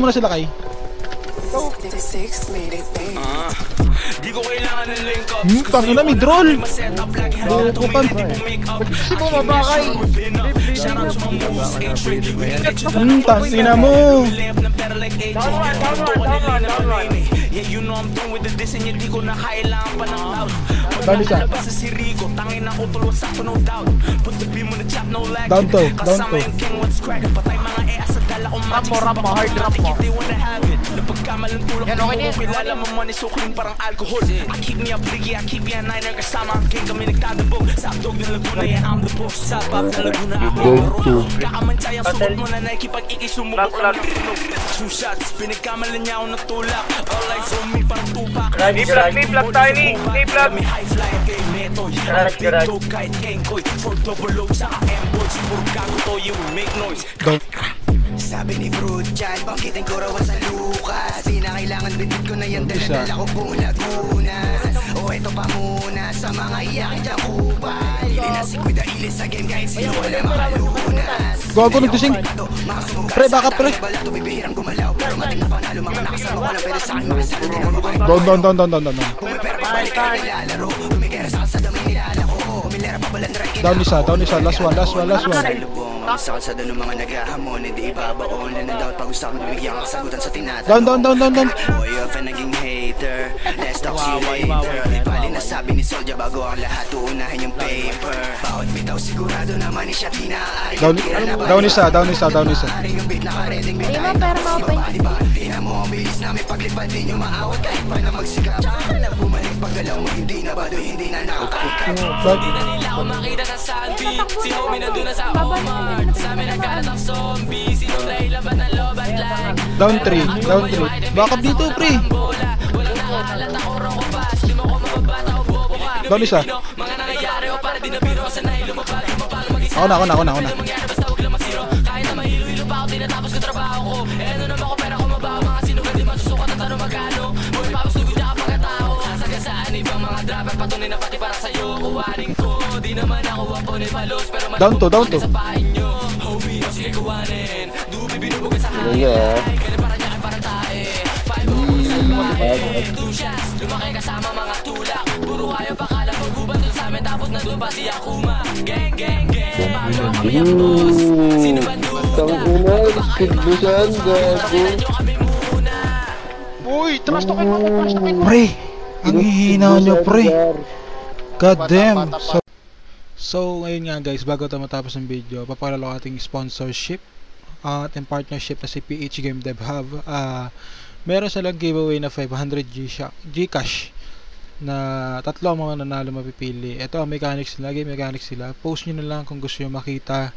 Muna sila kay. Di ko kailangan ng link up. Tangin na, may droll. Bukupan. Kasi mo mabakay. Tangin na mo. Yeah, you know I'm done with the diss and di ko na kailangan pa ng loud. Dali siya. Si Rico, tangin ako tulos ako no doubt. Put the beam on the chop, no lag. Down to, down Kasama to. yung king, what's crack. Patay mga sa dala kong magic. Rap mo, hard rap mo. They wanna have it. Napagkamalang tulak Yan, okay na yan. Kilala mo man isukling parang alcohol. I keep me up biggie, I keep me a niner. Kasama ang king kami nagtadabog. Sa dog ng Laguna, yeah I'm the boss. Sa pop ng Laguna, ako marunong. Kakamansay ang suot mo na Nike pag ikisumubok ang marunong. Two shots, pinagkamalan niya ako ng tulak. All eyes on me parang tupak. P-plug tayo ni. P-plug. May high flyer kay Neto. Big dog kahit Kenkoy. For double O sa M-boys. Puro gago to, you will make noise. Sabi ni Fruit Chan, bangkitin ko raw sa Lucas. Di na kailangan bitbit ko na yan, dala-dala ko buong Laguna. O eto pa muna sa mga iyakin dyan kupal. Hindi na si Kuida Ilis sa game kahit sino wala makalunas. Gago nagdusing. Pre, baka pre. Balato bibihirang gumalaw, pero mating na panalo. Mga nakasama ko lang pero sa akin makasalo din ang mukha. Down. Kung may pera pabalik ka nilalaro. Kumikera sa kalsada may nilalako. Kumilera pabalandra Down isa. Last one. Sakal sa dano mga naghahamon, hindi ibabaon. Lang dapat pag-usapan, bibigyan ka kasagutan sa tinatanong. Down. Boy of a naging hater, let's talk you later. Di bali na sabi ni Soldier bago ang lahat, uunahin yung paper. Bawat bitaw sigurado naman ni siya tinaari. Down isa. Yung beat naka-reading beat Di ba pero ma-open? Tingnan mo ang bilis namin paglipad, di nyo maawat kahit pa na magsikap. Tsaka na bumalik paggalaw mo, hindi na badoy, hindi na nakakahikap. Hindi na nila ako makita sa salvi. Si homie nandun na sa Omar. Sa amin nagkalat ang zombie. Sinong dahilan ba ng love at like? Down 3. Baka dito, pre. Walang nakahalat ako roko pass. Di mo ko mababata o bobo ka. Down isa. Mga nangyayari o para di na biro sa nahin. Lumapag mag-isa. Ako na. Mangyari basta huwag lang masiro. Kahit na mahilo-hilo pa ako, tinatapos ko trabaho ko. Ano naman ko pera ko mabaho. Mga sinugan di man susukat at ano magano. Buhay papos lugod niya kapag katao. Sasagasaan ibang mga driver. Patunay na pati para sa'yo. Kuwanin ko. Di naman ako wapo ni palos. Pero Down to. sa pahin nyo. Homie, o sige kuwanin. Dubi binubugan sa hangin. Kaya para niya para tae. 5 moves sa bahay. 2 shots. Lumaki kasama mga tulak. Puro kayo pakala. Pag-uban dun sa amin. Tapos nandun pa si Akuma. Gang. Pablo kami ang boss. Sino ba duda? Kami muna. Uy, trash talkin mo. Pre, ang hihina nyo, pre. God damn. So ngayon nga guys, bago tayo matapos ng video, papakilala ko ating sponsorship at ating partnership na si PH Game Dev Hub. Meron silang giveaway na 500 Gcash na tatlo ang mga nanalo mapipili. Ito ang mechanics nila, game mechanics sila. Post nyo na lang kung gusto nyo makita